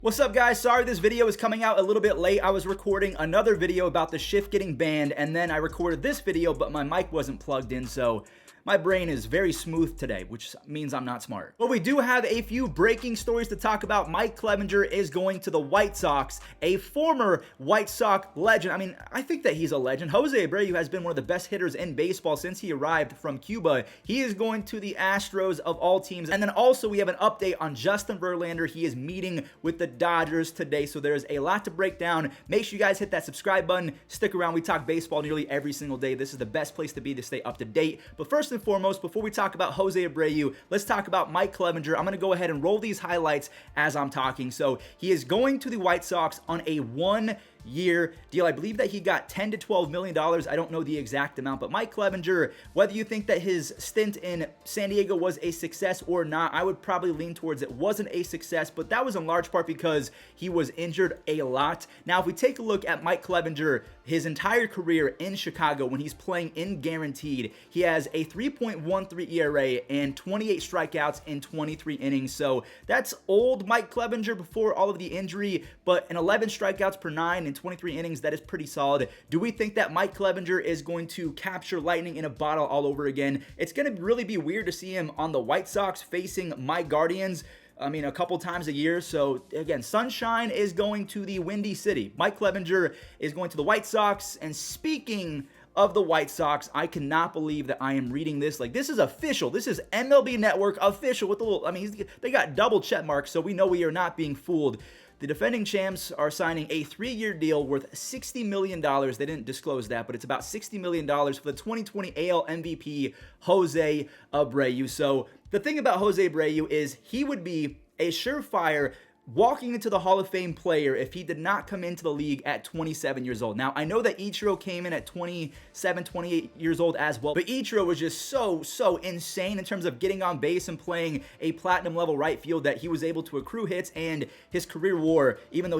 What's up, guys? Sorry this video is coming out a little bit late. I was recording another video about the shift getting banned, and then I recorded this video, but my mic wasn't plugged in, so my brain is very smooth today, which means I'm not smart. But we do have a few breaking stories to talk about. Mike Clevinger is going to the White Sox, a former White Sox legend. I mean, I think that he's a legend. Jose Abreu has been one of the best hitters in baseball since he arrived from Cuba. He is going to the Astros of all teams. And then also we have an update on Justin Verlander. He is meeting with the Dodgers today, so there's a lot to break down. Make sure you guys hit that subscribe button. Stick around. We talk baseball nearly every single day. This is the best place to be to stay up to date. But first and foremost, before we talk about Jose Abreu, let's talk about Mike Clevinger. I'm going to go ahead and roll these highlights as I'm talking. So he is going to the White Sox on a one-year deal. I believe that he got $10 to $12 million. I don't know the exact amount, but Mike Clevinger, whether you think that his stint in San Diego was a success or not, I would probably lean towards it wasn't a success, but that was in large part because he was injured a lot. Now, if we take a look at Mike Clevinger, his entire career in Chicago, when he's playing in guaranteed, he has a 3.13 ERA and 28 strikeouts in 23 innings. So that's old Mike Clevinger before all of the injury, but an 11 strikeouts per 9 in 23 innings, that is pretty solid. Do we think that Mike Clevinger is going to capture lightning in a bottle all over again? It's going to really be weird to see him on the White Sox facing my Guardians. I mean, a couple times a year. So again, Sunshine is going to the Windy City. Mike Clevinger is going to the White Sox. And speaking of the White Sox, I cannot believe that I am reading this. Like, this is official. This is MLB Network official with the little, I mean, they got double check marks, so we know we are not being fooled. The defending champs are signing a 3-year deal worth $60 million. They didn't disclose that, but it's about $60 million for the 2020 AL MVP, Jose Abreu. So the thing about Jose Abreu is he would be a surefire walking into the Hall of Fame player if he did not come into the league at 27 years old. Now, I know that Ichiro came in at 27, 28 years old as well, but Ichiro was just so insane in terms of getting on base and playing a platinum level right field that he was able to accrue hits, and his career WAR, even though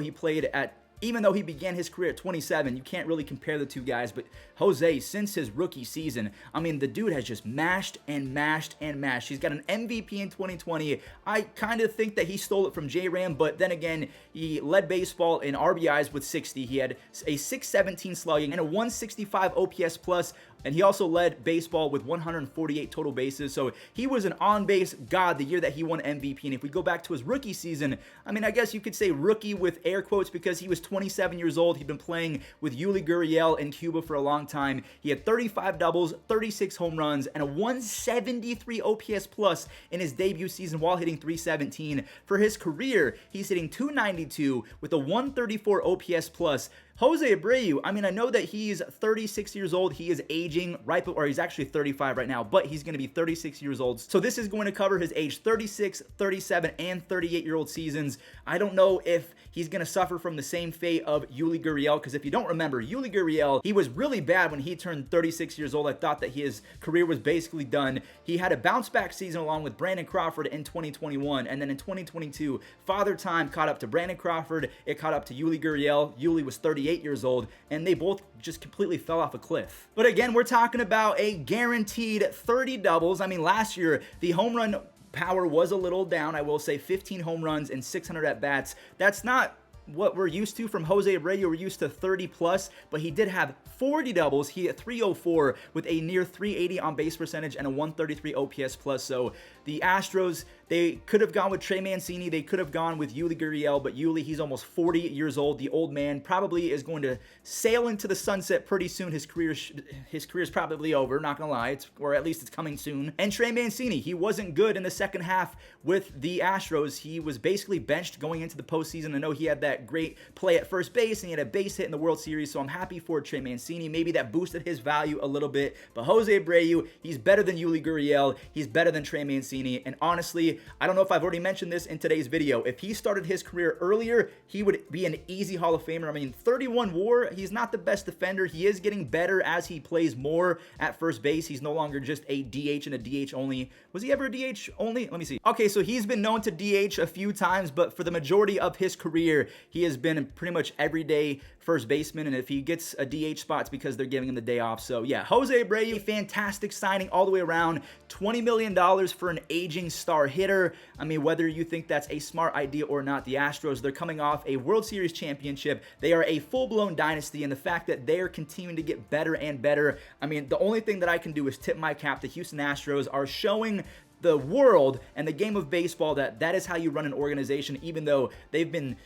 he began his career at 27, you can't really compare the two guys. But Jose, since his rookie season, I mean, the dude has just mashed and mashed and mashed. He's got an MVP in 2020. I kind of think that he stole it from J-Ram, but then again, he led baseball in RBIs with 60. He had a 617 slugging and a 165 OPS plus, and he also led baseball with 148 total bases. So he was an on-base god the year that he won MVP. And if we go back to his rookie season, I mean, I guess you could say rookie with air quotes because he was 27 years old. He'd been playing with Yuli Gurriel in Cuba for a long time. He had 35 doubles, 36 home runs, and a 173 OPS plus in his debut season while hitting 317. For his career, he's hitting 292 with a 134 OPS plus. Jose Abreu, I mean, I know that he's 36 years old. He is aging right, or he's actually 35 right now, but he's going to be 36 years old. So this is going to cover his age 36, 37, and 38-year-old seasons. I don't know if he's going to suffer from the same fate of Yuli Gurriel, because if you don't remember, Yuli Gurriel, he was really bad when he turned 36 years old. I thought that his career was basically done. He had a bounce-back season along with Brandon Crawford in 2021, and then in 2022, Father Time caught up to Brandon Crawford. It caught up to Yuli Gurriel. Yuli was 38 years old, and they both just completely fell off a cliff. But again, we're talking about a guaranteed 30 doubles. I mean, last year, the home run power was a little down. I will say 15 home runs and 600 at-bats. That's not what we're used to from Jose Abreu. We're used to 30 plus, but he did have 40 doubles. He hit 304 with a near 380 on base percentage and a 133 OPS plus. So the Astros, they could have gone with Trey Mancini. They could have gone with Yuli Gurriel, but Yuli, he's almost 40 years old. The old man probably is going to sail into the sunset pretty soon. His career is probably over, not gonna lie, or at least it's coming soon. And Trey Mancini, he wasn't good in the second half with the Astros. He was basically benched going into the postseason. I know he had that great play at first base and he had a base hit in the World Series, so I'm happy for Trey Mancini. Maybe that boosted his value a little bit, but Jose Abreu, he's better than Yuli Gurriel. He's better than Trey Mancini, and honestly, I don't know if I've already mentioned this in today's video. If he started his career earlier, he would be an easy Hall of Famer. I mean, 31 WAR, he's not the best defender. He is getting better as he plays more at first base. He's no longer just a DH and a DH only. Was he ever a DH only? Let me see. Okay, so he's been known to DH a few times, but for the majority of his career, he has been pretty much everyday first baseman, and if he gets a DH spot, it's because they're giving him the day off. So yeah, Jose Abreu, fantastic signing all the way around. $20 million for an aging star hit. hitter. I mean, whether you think that's a smart idea or not, the Astros, they're coming off a World Series championship. They are a full-blown dynasty, and the fact that they're continuing to get better and better, I mean, the only thing that I can do is tip my cap. The Houston Astros are showing the world and the game of baseball that is how you run an organization, even though they've been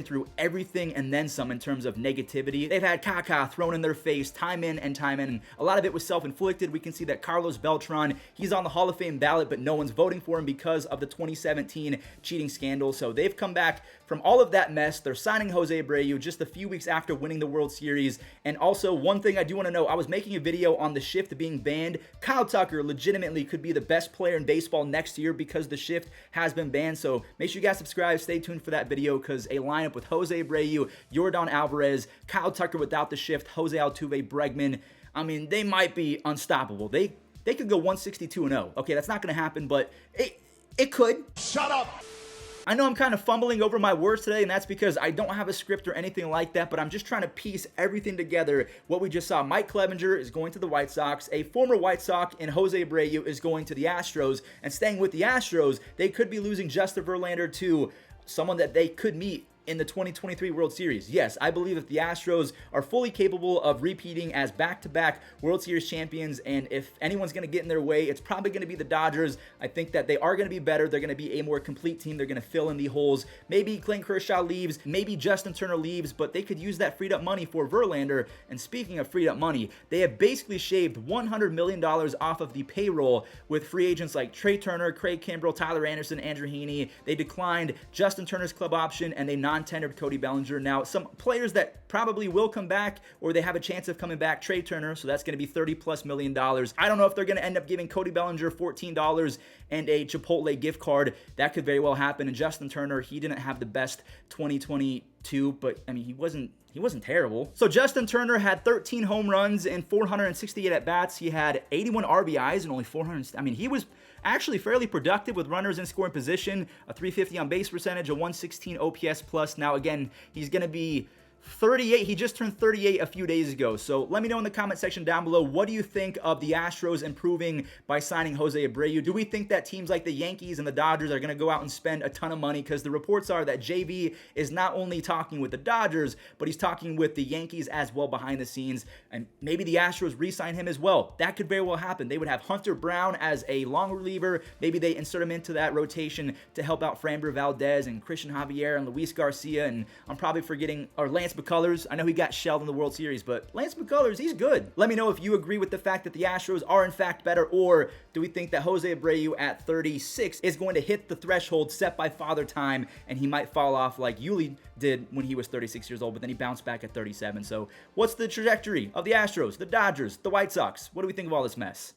through everything and then some in terms of negativity. They've had caca thrown in their face time in and time in. And a lot of it was self-inflicted. We can see that Carlos Beltran, he's on the Hall of Fame ballot, but no one's voting for him because of the 2017 cheating scandal. So they've come back from all of that mess. They're signing Jose Abreu just a few weeks after winning the World Series. And also, one thing I do want to know, I was making a video on the shift being banned. Kyle Tucker legitimately could be the best player in baseball next year because the shift has been banned. So make sure you guys subscribe. Stay tuned for that video, because a lineup with Jose Abreu, Yordan Alvarez, Kyle Tucker without the shift, Jose Altuve, Bregman, I mean, they might be unstoppable. They could go 162-0. Okay, that's not going to happen, but it could. Shut up! I know I'm kind of fumbling over my words today, and that's because I don't have a script or anything like that, but I'm just trying to piece everything together. What we just saw, Mike Clevinger is going to the White Sox, a former White Sox in Jose Abreu is going to the Astros, and staying with the Astros, they could be losing Justin Verlander to someone that they could meet in the 2023 World Series. Yes, I believe that the Astros are fully capable of repeating as back-to-back World Series champions, and if anyone's going to get in their way, it's probably going to be the Dodgers. I think that they are going to be better. They're going to be a more complete team. They're going to fill in the holes. Maybe Clayton Kershaw leaves, maybe Justin Turner leaves, but they could use that freed up money for Verlander. And speaking of freed up money, they have basically shaved $100 million off of the payroll with free agents like Trey Turner, Craig Kimbrell, Tyler Anderson, Andrew Heaney. They declined Justin Turner's club option, and they non-tendered Cody Bellinger. Now, some players that probably will come back, or they have a chance of coming back, Trey Turner, so that's going to be $30+ million. I don't know if they're going to end up giving Cody Bellinger $14 and a Chipotle gift card. That could very well happen. And Justin Turner, he didn't have the best 2022, but I mean, he wasn't terrible. So Justin Turner had 13 home runs and 468 at-bats. He had 81 RBIs and only 400. I mean, he was actually fairly productive with runners in scoring position, a 350 on base percentage, a 116 OPS plus. Now, again, he's going to be 38. He just turned 38 a few days ago. So let me know in the comment section down below, what do you think of the Astros improving by signing Jose Abreu? Do we think that teams like the Yankees and the Dodgers are going to go out and spend a ton of money? Because the reports are that JV is not only talking with the Dodgers, but he's talking with the Yankees as well behind the scenes. And maybe the Astros re-sign him as well. That could very well happen. They would have Hunter Brown as a long reliever. Maybe they insert him into that rotation to help out Framber Valdez and Christian Javier and Luis Garcia. And I'm probably forgetting, or Lance McCullers. I know he got shelled in the World Series, but Lance McCullers, he's good. Let me know if you agree with the fact that the Astros are in fact better, or do we think that Jose Abreu at 36 is going to hit the threshold set by Father Time, and he might fall off like Yuli did when he was 36 years old, but then he bounced back at 37. So what's the trajectory of the Astros, the Dodgers, the White Sox? What do we think of all this mess?